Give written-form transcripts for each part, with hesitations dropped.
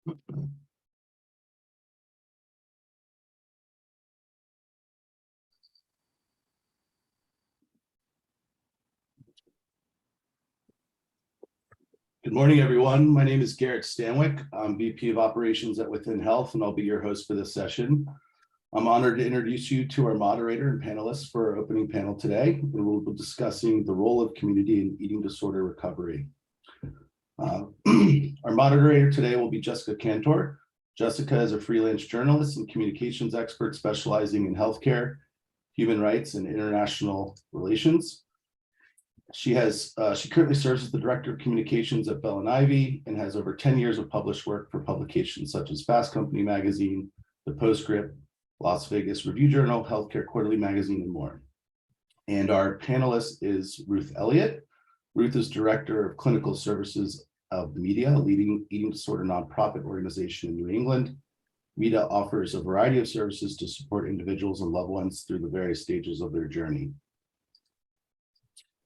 Good morning, everyone. My name is Garrett Stanwyck. I'm VP of Operations at Within Health, and I'll be your host for this session. I'm honored to introduce you to our moderator and panelists for our opening panel today, and we'll be discussing the role of community in eating disorder recovery. Our moderator today will be Jessica Cantor. Jessica is a freelance journalist and communications expert specializing in healthcare, human rights, and international relations. She currently serves as the Director of Communications at Bell & Ivy and has over 10 years of published work for publications such as Fast Company Magazine, The Postscript, Las Vegas Review Journal, Healthcare Quarterly Magazine, and more. And our panelist is Ruth Elliot. Ruth is Director of Clinical Services of MEDA, a leading eating disorder nonprofit organization in New England. MEDA offers a variety of services to support individuals and loved ones through the various stages of their journey.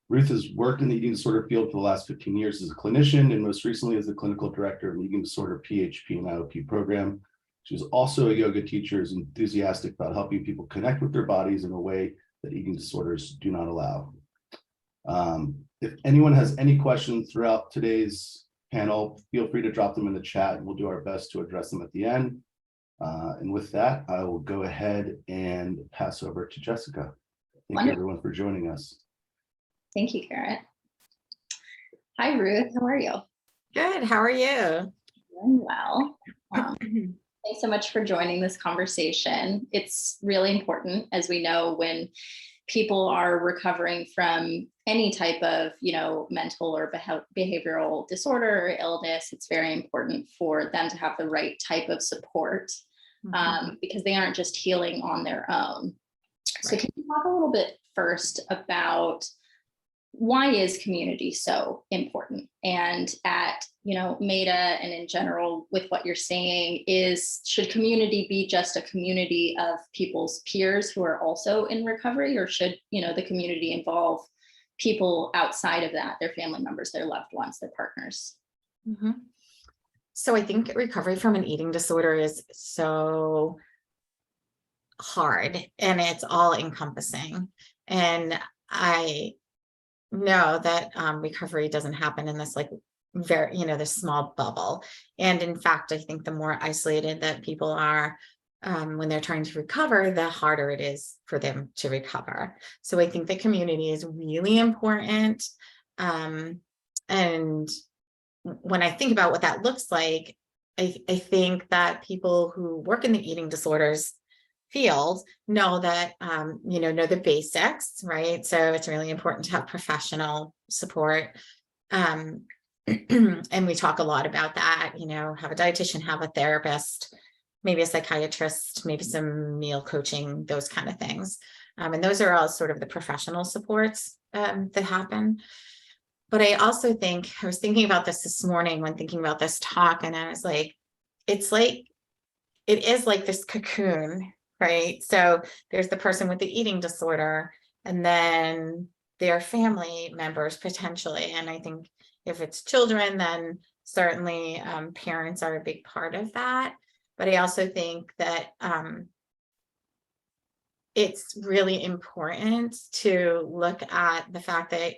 Ruth has worked in the eating disorder field for the last 15 years as a clinician, and most recently as the clinical director of the eating disorder PHP and IOP program. She was also a yoga teacher, is enthusiastic about helping people connect with their bodies in a way that eating disorders do not allow. If anyone has any questions throughout today's panel, feel free to drop them in the chat, and we'll do our best to address them at the end. And with that, I will go ahead and pass over to Jessica. Thank you, everyone, for joining us. Thank you, Garrett. Hi, Ruth. How are you? Good. How are you? Doing well. Thanks so much for joining this conversation. It's really important, as we know, when people are recovering from any type of, mental or behavioral disorder or illness. It's very important for them to have the right type of support because they aren't just healing on their own. So can you talk a little bit first about why is community so important? And at, MEDA and in general, with what you're saying, should community be just a community of people's peers who are also in recovery, or should, the community involve people outside of that, their family members, their loved ones, their partners? So I think recovery from an eating disorder is so hard, and it's all encompassing. And I know that recovery doesn't happen in this this small bubble. And in fact, I think the more isolated that people are when they're trying to recover, the harder it is for them to recover. So I think the community is really important. And when I think about what that looks like, I think that people who work in the eating disorders field know that, know the basics, right? So it's really important to have professional support. And we talk a lot about that, have a dietitian, have a therapist, maybe a psychiatrist, maybe some meal coaching, those kind of things. And those are all sort of the professional supports that happen. But I also think, I was thinking about this morning when thinking about this talk, and I was like, it is like this cocoon, right? So there's the person with the eating disorder, and then their family members potentially. And I think if it's children, then certainly parents are a big part of that. But I also think that it's really important to look at the fact that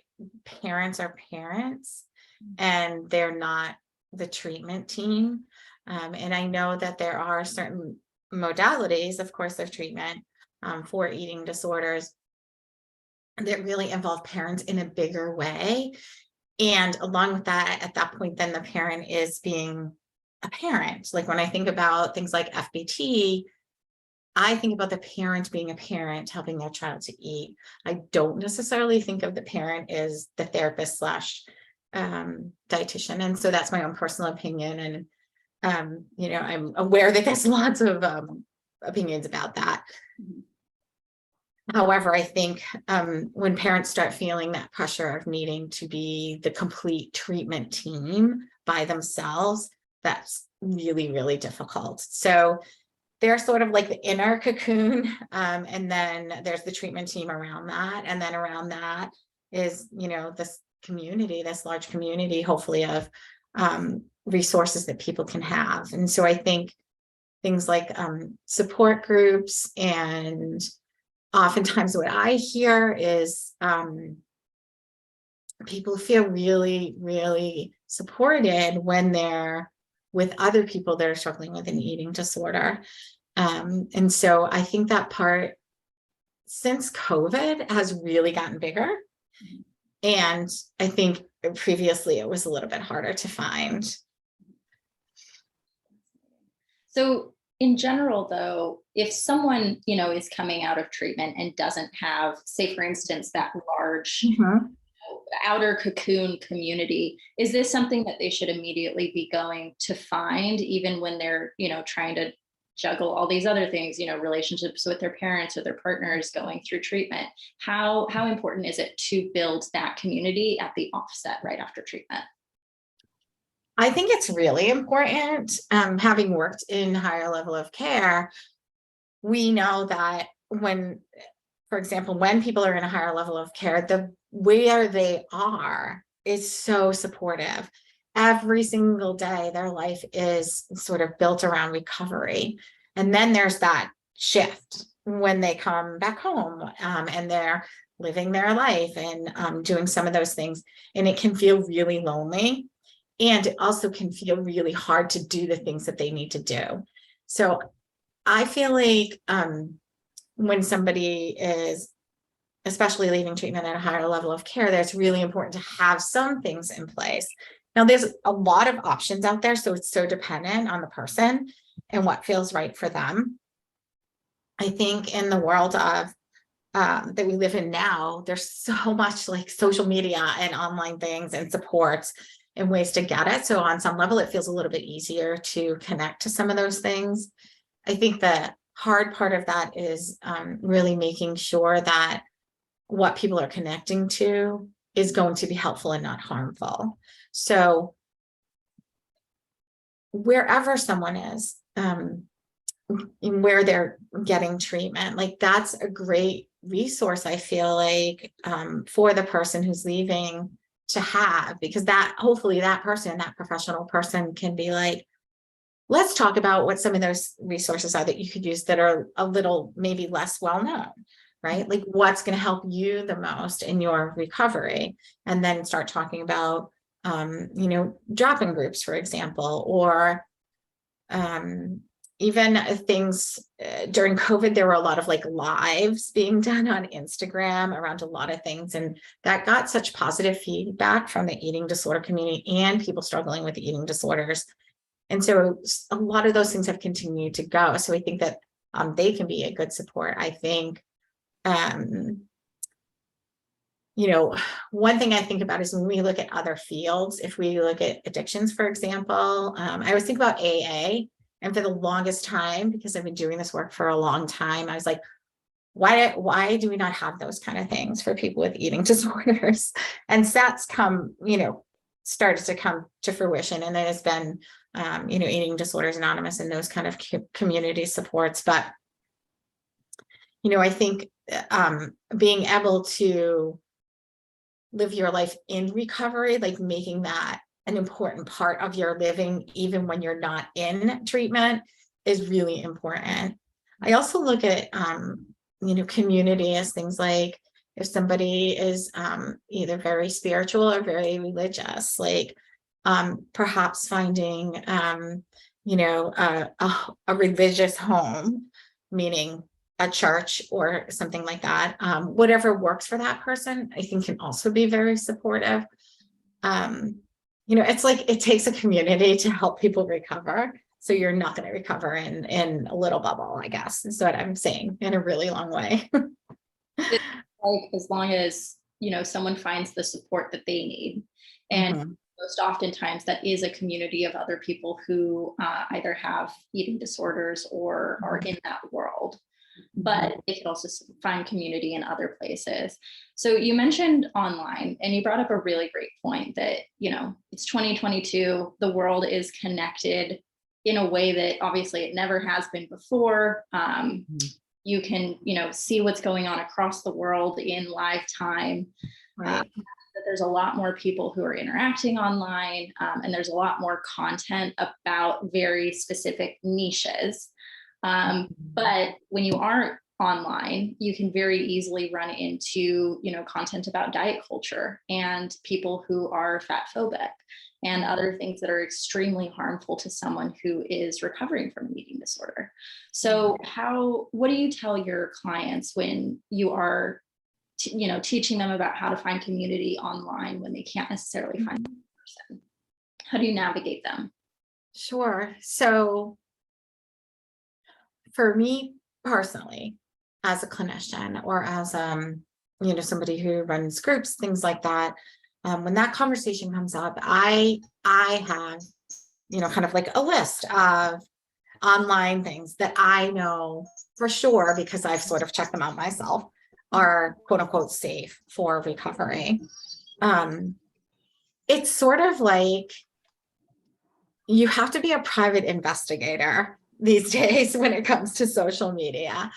parents are parents and they're not the treatment team. And I know that there are certain modalities, of course, of treatment for eating disorders that really involve parents in a bigger way. And along with that, at that point, then the parent is being a parent. Like when I think about things like FBT, I think about the parent being a parent, helping their child to eat. I don't necessarily think of the parent as the therapist / dietitian. And so that's my own personal opinion. And, I'm aware that there's lots of opinions about that. However, I think when parents start feeling that pressure of needing to be the complete treatment team by themselves, that's really, really difficult. So they're sort of like the inner cocoon, and then there's the treatment team around that. And then around that is, this community, this large community, hopefully, of resources that people can have. And so I think things like support groups, and oftentimes what I hear is people feel really, really supported when they're with other people that are struggling with an eating disorder. And so I think that part since COVID has really gotten bigger. And I think previously it was a little bit harder to find. So in general, though, if someone, is coming out of treatment and doesn't have, say, for instance, that large outer cocoon community, is this something that they should immediately be going to find, even when they're, trying to juggle all these other things, relationships with their parents or their partners going through treatment? How important is it to build that community at the offset right after treatment? I think it's really important. Having worked in higher level of care, we know that for example, when people are in a higher level of care, where they are is so supportive. Every single day, their life is sort of built around recovery. And then there's that shift when they come back home, and they're living their life and doing some of those things. And it can feel really lonely. And it also can feel really hard to do the things that they need to do. So I feel like when somebody is especially leaving treatment at a higher level of care, that's really important to have some things in place. Now, there's a lot of options out there, so it's so dependent on the person and what feels right for them. I think in the world of that we live in now, there's so much like social media and online things and supports and ways to get it. So on some level, it feels a little bit easier to connect to some of those things. I think the hard part of that is really making sure that what people are connecting to is going to be helpful and not harmful. So wherever someone is, where they're getting treatment, like that's a great resource, I feel like, for the person who's leaving to have, because that hopefully that person, that professional person can be like, let's talk about what some of those resources are that you could use that are a little maybe less well known, right? Like what's going to help you the most in your recovery, and then start talking about drop-in groups, for example, or even things during COVID, there were a lot of like lives being done on Instagram around a lot of things. And that got such positive feedback from the eating disorder community and people struggling with eating disorders. And so a lot of those things have continued to go. So I think that they can be a good support. I think, one thing I think about is when we look at other fields, if we look at addictions, for example, I always think about AA. And for the longest time, because I've been doing this work for a long time, I was like, why do we not have those kind of things for people with eating disorders? And SATs started to come to fruition. And then it's been, Eating Disorders Anonymous and those kind of community supports. But, I think being able to live your life in recovery, like making that an important part of your living, even when you're not in treatment, is really important. I also look at, community as things like if somebody is either very spiritual or very religious, like perhaps finding, a religious home, meaning a church or something like that, whatever works for that person, I think can also be very supportive. It's like it takes a community to help people recover. So you're not going to recover in a little bubble, I guess, is what I'm saying in a really long way. It's like as long as, someone finds the support that they need. And most oftentimes that is a community of other people who either have eating disorders or are in that world. But they could also find community in other places. So you mentioned online, and you brought up a really great point that, it's 2022, the world is connected in a way that obviously it never has been before. You can, see what's going on across the world in live time. Right. there's a lot more people who are interacting online, and there's a lot more content about very specific niches. But when you aren't online, you can very easily run into, content about diet culture and people who are fat phobic and other things that are extremely harmful to someone who is recovering from an eating disorder. So what do you tell your clients when you are, teaching them about how to find community online when they can't necessarily find them in person? How do you navigate them? Sure. So for me personally, as a clinician or as somebody who runs groups, things like that, when that conversation comes up, I have kind of like a list of online things that I know for sure, because I've sort of checked them out myself, are quote unquote safe for recovery. It's sort of like you have to be a private investigator these days when it comes to social media.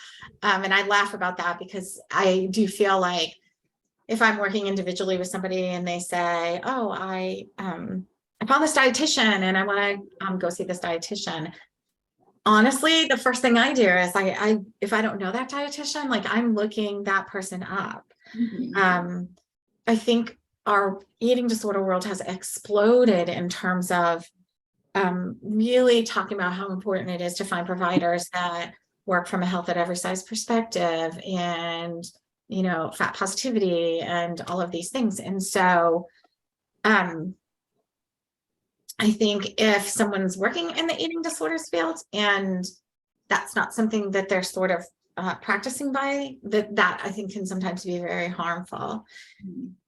And I laugh about that because I do feel like if I'm working individually with somebody and they say, oh, I found this dietitian and I want to go see this dietitian. Honestly, the first thing I do is if I don't know that dietitian, like I'm looking that person up. I think our eating disorder world has exploded in terms of really talking about how important it is to find providers that work from a health at every size perspective and, fat positivity and all of these things. And so I think if someone's working in the eating disorders field and that's not something that they're sort of practicing by, that I think can sometimes be very harmful.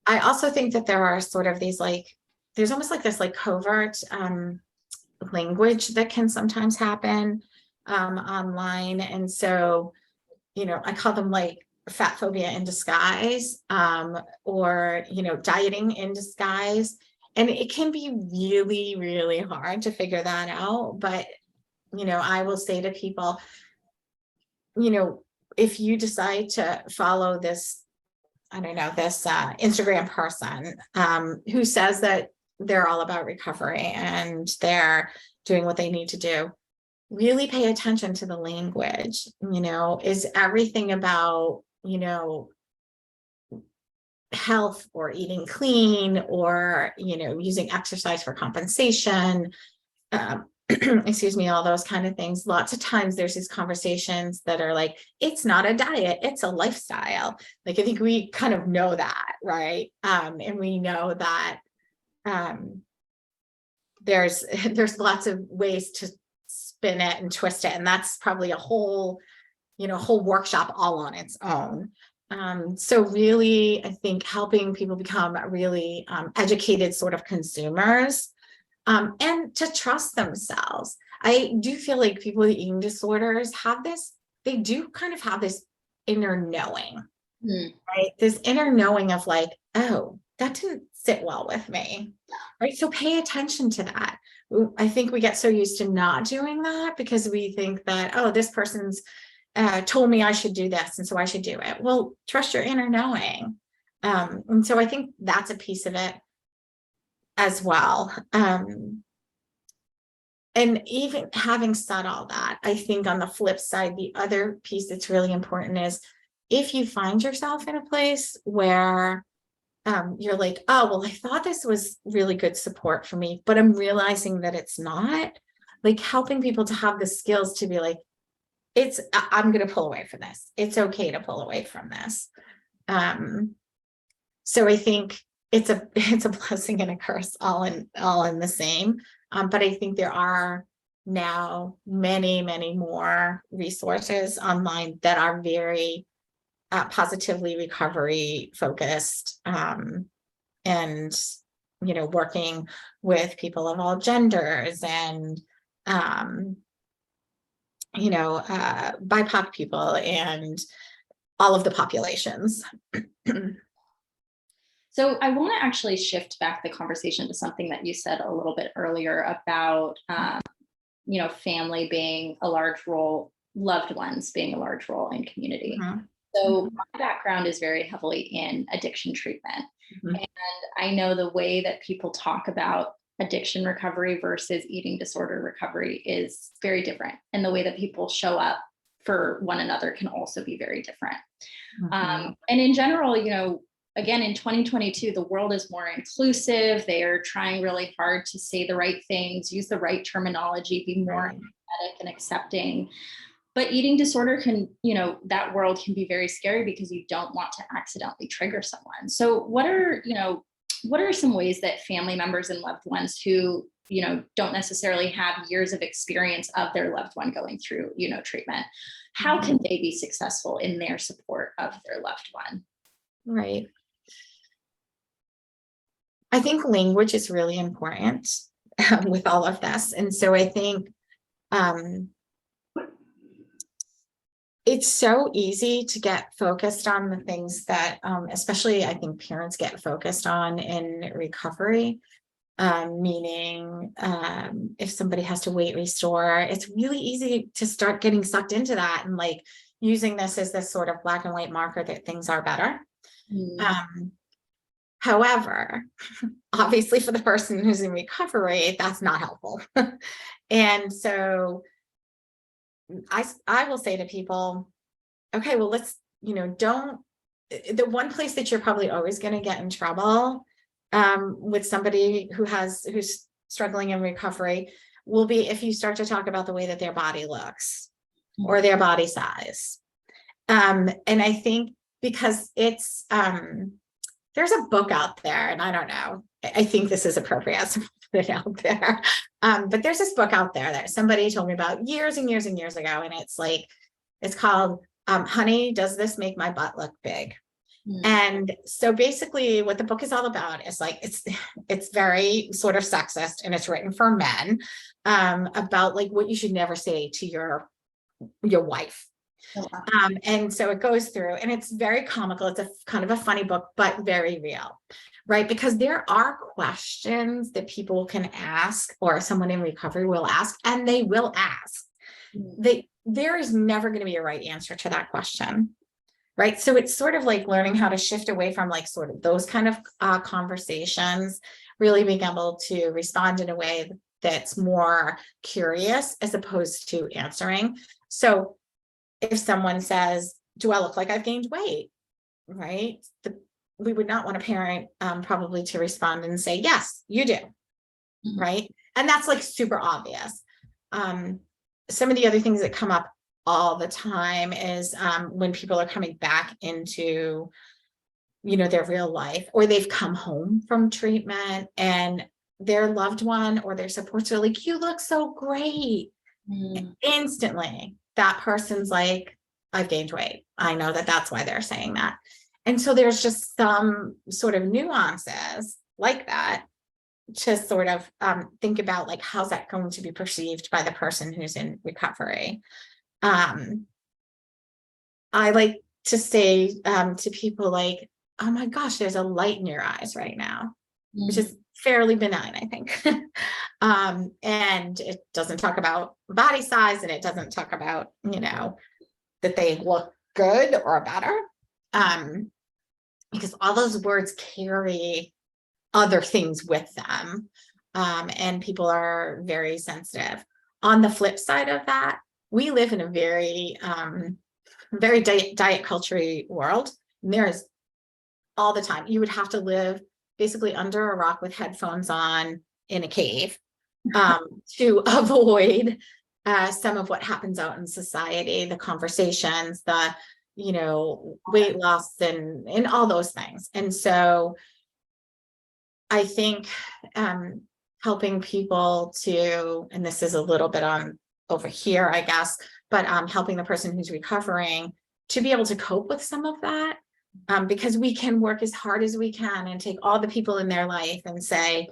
I also think that there are sort of these there's almost like this covert language that can sometimes happen online. And so, I call them fat phobia in disguise, or, dieting in disguise. And it can be really, really hard to figure that out. But, I will say to people, if you decide to follow this, I don't know, this Instagram person who says that they're all about recovery and they're doing what they need to do, really pay attention to the language. Is everything about, health or eating clean or, using exercise for compensation, excuse me, all those kind of things. Lots of times there's these conversations that are like, it's not a diet, it's a lifestyle. I think we kind of know that, right? And we know that there's lots of ways to spin it and twist it. And that's probably a whole workshop all on its own. So really, I think helping people become really educated sort of consumers and to trust themselves. I do feel like people with eating disorders they do kind of have this inner knowing, right? This inner knowing of oh, that didn't sit well with me, right? So pay attention to that. I think we get so used to not doing that because we think that, oh, this person's told me I should do this, and so I should do it. Well, trust your inner knowing. And so I think that's a piece of it as well. And even having said all that, I think on the flip side, the other piece that's really important is if you find yourself in a place where you're like, oh, well, I thought this was really good support for me, but I'm realizing that it's not, helping people to have the skills to be like, I'm going to pull away from this. It's okay to pull away from this. So I think it's a blessing and a curse all in the same. But I think there are now many, many more resources online that are very positively recovery focused, and working with people of all genders and BIPOC people and all of the populations. So I want to actually shift back the conversation to something that you said a little bit earlier about, family being a large role, loved ones being a large role in community. So my background is very heavily in addiction treatment. Mhm. And I know the way that people talk about addiction recovery versus eating disorder recovery is very different. And the way that people show up for one another can also be very different. And in general, you know, again, in 2022, the world is more inclusive. They are trying really hard to say the right things, use the right terminology, be more empathetic and accepting. But eating disorder can, you know, that world can be very scary because you don't want to accidentally trigger someone. So what are some ways that family members and loved ones who, you know, don't necessarily have years of experience of their loved one going through, you know, treatment, how can they be successful in their support of their loved one? Right. I think language is really important with all of this. And so I think it's so easy to get focused on the things that, especially I think parents get focused on in recovery. Meaning if somebody has to weight restore, it's really easy to start getting sucked into that and like using this as this sort of black and white marker that things are better. However, obviously for the person who's in recovery, that's not helpful. And so I will say to people, okay, well, let's, you know, the one place that you're probably always going to get in trouble with somebody who's struggling in recovery will be if you start to talk about the way that their body looks or their body size. And I think because it's, there's a book out there, and I don't know, I think this is appropriate to put it out there. But there's this book out there that somebody told me about years and years and years ago. And it's called, Honey, Does This Make My Butt Look Big? And so basically what the book is all about is like, it's very sort of sexist and it's written for men, about like what you should never say to your wife. And so it goes through and it's very comical. It's a kind of a funny book, but very real, right? Because there are questions that people can ask or someone in recovery will ask, and they will ask. There is never going to be a right answer to that question. Right. So it's sort of like learning how to shift away from like sort of those kind of conversations, really being able to respond in a way that's more curious as opposed to answering. So if someone says, do I look like I've gained weight? Right. We would not want a parent probably to respond and say, yes, you do. Right. And that's like super obvious. Some of the other things that come up all the time is when people are coming back into, you know, their real life, or they've come home from treatment and their loved one or their supports are like, you look so great. Instantly, that person's like, I've gained weight. I know that that's why they're saying that. And so there's just some sort of nuances like that to sort of think about like, how's that going to be perceived by the person who's in recovery? I like to say to people like, oh my gosh, there's a light in your eyes right now, which is fairly benign, I think. And it doesn't talk about body size and it doesn't talk about, you know, that they look good or better. Because all those words carry other things with them. And people are very sensitive. On the flip side of that, we live in a very, very diet culture world. And there's all the time. You would have to live basically under a rock with headphones on in a cave to avoid some of what happens out in society, the conversations, the, you know, weight loss and all those things. And so I think helping people to, and this is a little bit on over here, I guess, but helping the person who's recovering to be able to cope with some of that, because we can work as hard as we can and take all the people in their life and say,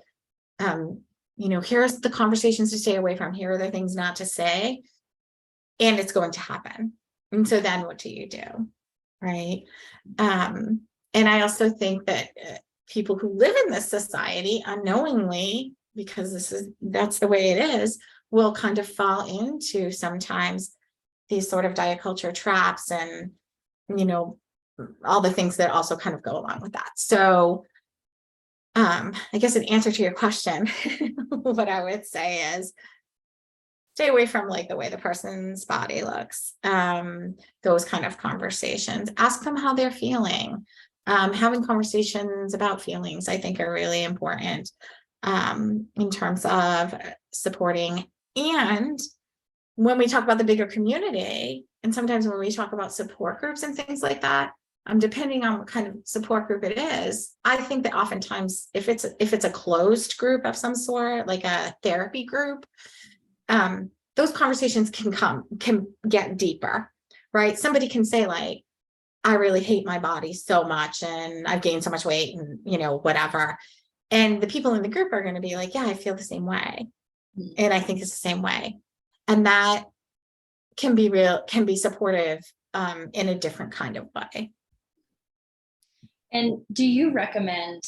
you know, here's the conversations to stay away from, here are the things not to say, and it's going to happen. And so then what do you do? Right. And I also think that people who live in this society unknowingly, because that's the way it is, will kind of fall into sometimes these sort of diet culture traps and, you know, all the things that also kind of go along with that. So I guess in answer to your question, what I would say is stay away from like the way the person's body looks, those kind of conversations. Ask them how they're feeling. Having conversations about feelings, I think, are really important in terms of supporting. And when we talk about the bigger community, and sometimes when we talk about support groups and things like that, depending on what kind of support group it is, I think that oftentimes if it's a closed group of some sort, like a therapy group, those conversations can get deeper, right? Somebody can say like, I really hate my body so much and I've gained so much weight and, whatever. And the people in the group are going to be like, yeah, I feel the same way. And I think it's the same way. And that can be supportive in a different kind of way. And do you recommend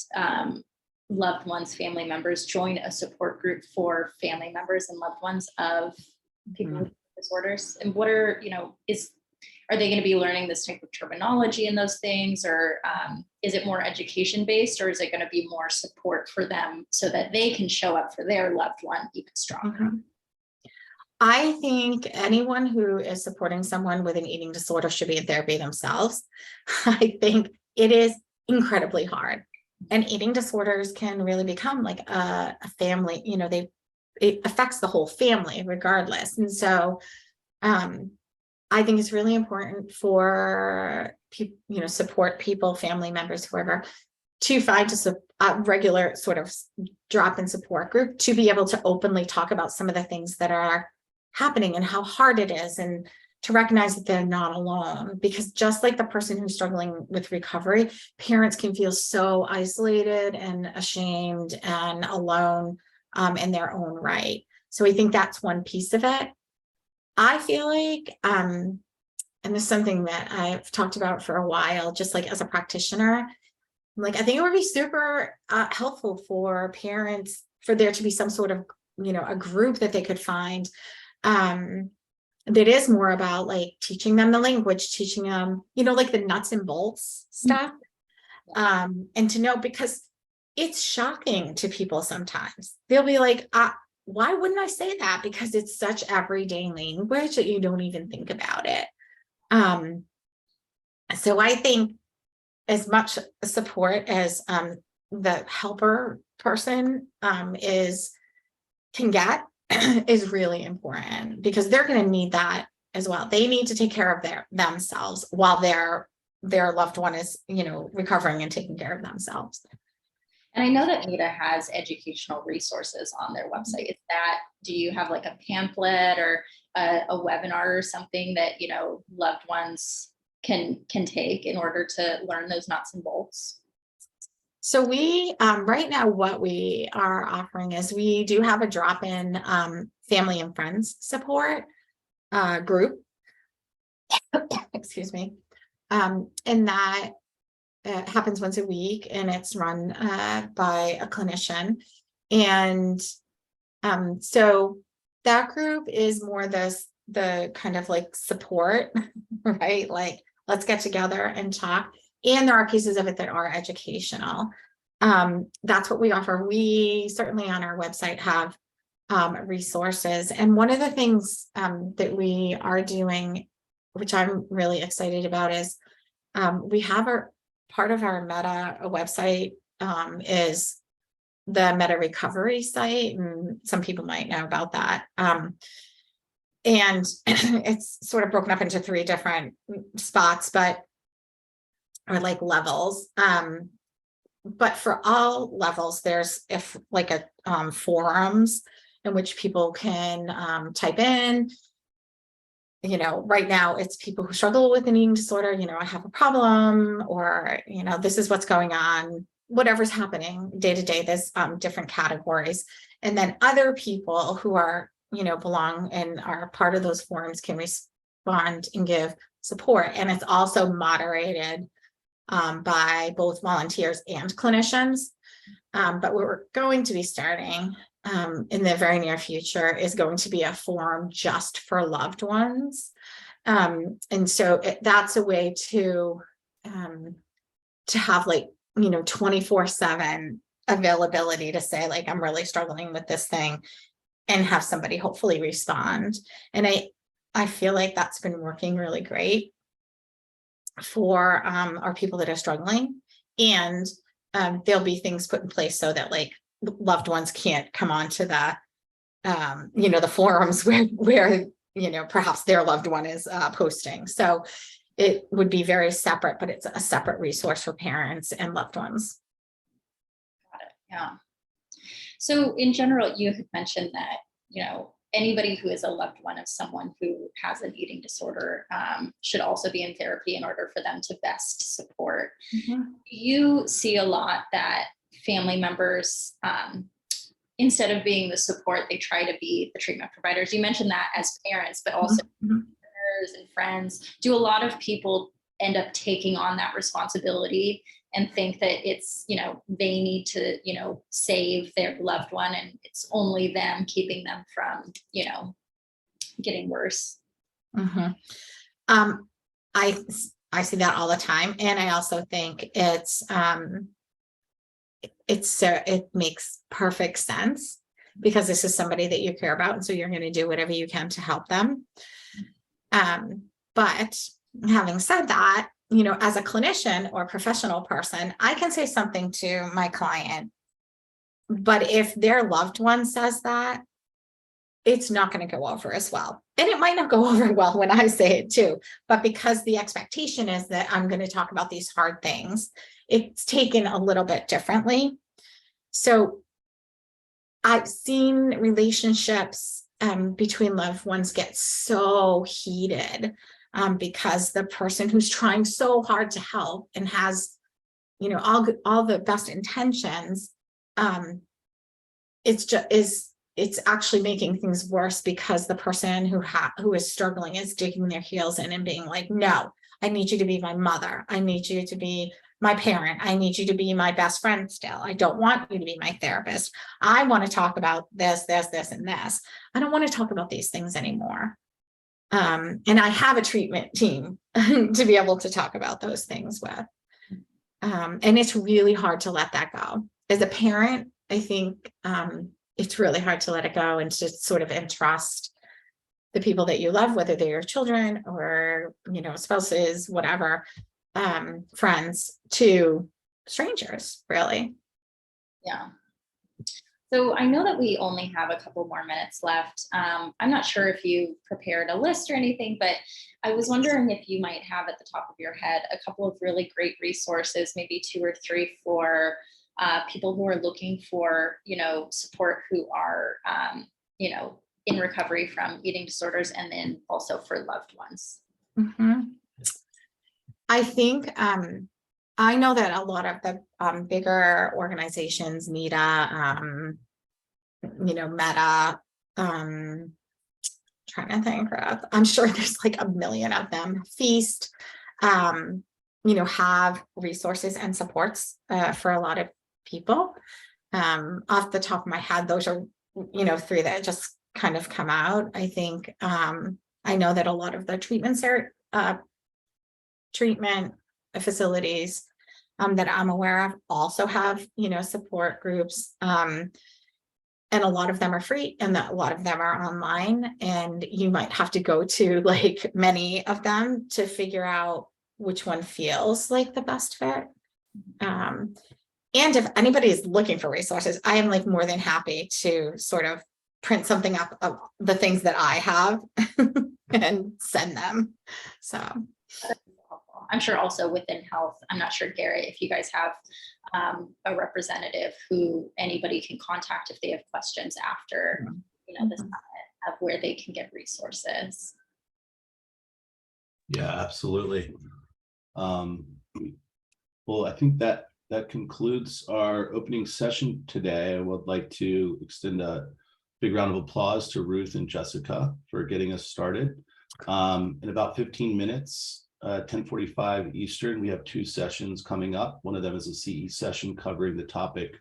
loved ones, family members join a support group for family members and loved ones of people with disorders? And what are, are they going to be learning this type of terminology and those things, or is it more education based, or is it going to be more support for them so that they can show up for their loved one even stronger? I think anyone who is supporting someone with an eating disorder should be in therapy themselves. I think it is incredibly hard, and eating disorders can really become like a family, it affects the whole family regardless. And so I think it's really important for people, support people, family members, whoever, to find a regular sort of drop-in support group to be able to openly talk about some of the things that are happening and how hard it is, and to recognize that they're not alone. Because just like the person who's struggling with recovery, parents can feel so isolated and ashamed and alone in their own right. So I think that's one piece of it. I feel like, and this is something that I've talked about for a while, just like as a practitioner, like I think it would be super helpful for parents for there to be some sort of, a group that they could find that is more about like teaching them the language, teaching them, like the nuts and bolts stuff. And to know, because it's shocking to people sometimes. They'll be like, why wouldn't I say that? Because it's such everyday language that you don't even think about it. So I think as much support as the helper person can get is really important, because they're going to need that as well. They need to take care of themselves while their loved one is, recovering and taking care of themselves. And I know that MEDA has educational resources on their website. Do you have like a pamphlet or a webinar or something that, loved ones can take in order to learn those nuts and bolts? So we, right now, what we are offering is we do have a drop-in family and friends support group. Excuse me. And that happens once a week, and it's run by a clinician. And so that group is more the kind of like support, right? Like, let's get together and talk. And there are pieces of it that are educational. That's what we offer. We certainly on our website have resources. And one of the things that we are doing, which I'm really excited about, is we have part of our MEDA website is the MEDA recovery site. And some people might know about that. And it's sort of broken up into 3 different spots, or like levels. But for all levels, there's forums in which people can type in, right now it's people who struggle with an eating disorder, I have a problem, or, this is what's going on, whatever's happening day to day, there's different categories. And then other people who are, belong and are part of those forums can respond and give support. And it's also moderated by both volunteers and clinicians. But what we're going to be starting in the very near future is going to be a forum just for loved ones. And so that's a way to have 24/7 availability to say, like, I'm really struggling with this thing, and have somebody hopefully respond. And I feel like that's been working really great for our people that are struggling. And there'll be things put in place so that, like, loved ones can't come onto the the forums where perhaps their loved one is posting. So it would be very separate, but it's a separate resource for parents and loved ones. Got it. Yeah. So in general, you had mentioned that, anybody who is a loved one of someone who has an eating disorder should also be in therapy in order for them to best support. You see a lot that family members, instead of being the support, they try to be the treatment providers. You mentioned that as parents, but also partners and friends. Do a lot of people end up taking on that responsibility and think that it's, they need to, save their loved one, and it's only them keeping them from, getting worse? I see that all the time. And I also think it makes perfect sense, because this is somebody that you care about. And so you're going to do whatever you can to help them. But having said that, as a clinician or professional person, I can say something to my client, but if their loved one says that, it's not going to go over as well. And it might not go over well when I say it too, but because the expectation is that I'm going to talk about these hard things, it's taken a little bit differently. So I've seen relationships between loved ones get so heated because the person who's trying so hard to help and has, all the best intentions, it's actually making things worse, because the person who is struggling is digging their heels in and being like, no, I need you to be my mother. I need you to be my parent. I need you to be my best friend still. I don't want you to be my therapist. I want to talk about this, and this. I don't want to talk about these things anymore. And I have a treatment team to be able to talk about those things with. And it's really hard to let that go. As a parent, I think it's really hard to let it go and to sort of entrust the people that you love, whether they're your children or, spouses, whatever, friends, to strangers, really. Yeah. So I know that we only have a couple more minutes left. I'm not sure if you prepared a list or anything, but I was wondering if you might have at the top of your head a couple of really great resources, maybe 2 or 3 for people who are looking for, support, who are, in recovery from eating disorders, and then also for loved ones. I think I know that a lot of the bigger organizations, MEDA, MEDA, trying to think, I'm sure there's like a million of them, Feast, have resources and supports for a lot of people. Off the top of my head, those are, 3 that just kind of come out. I think I know that a lot of the treatment facilities that I'm aware of also have, support groups. And a lot of them are free, and a lot of them are online, and you might have to go to like many of them to figure out which one feels like the best fit. And if anybody is looking for resources, I am like more than happy to sort of print something up of the things that I have and send them. So I'm sure also within health, I'm not sure, Garrett, if you guys have a representative who anybody can contact if they have questions after, the summit, of where they can get resources. Yeah, absolutely. Well, I think that concludes our opening session today. I would like to extend a big round of applause to Ruth and Jessica for getting us started. In about 15 minutes, 10:45 Eastern, we have 2 sessions coming up. One of them is a CE session covering the topic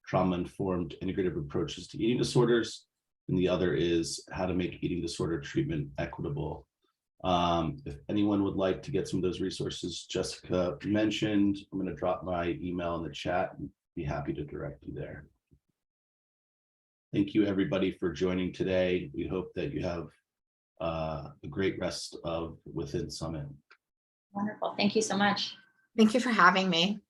trauma-informed integrative approaches to eating disorders, and the other is how to make eating disorder treatment equitable. If anyone would like to get some of those resources Jessica mentioned, I'm going to drop my email in the chat. be happy to direct you there. Thank you, everybody, for joining today. We hope that you have a great rest of Within Summit. Wonderful. Thank you so much. Thank you for having me.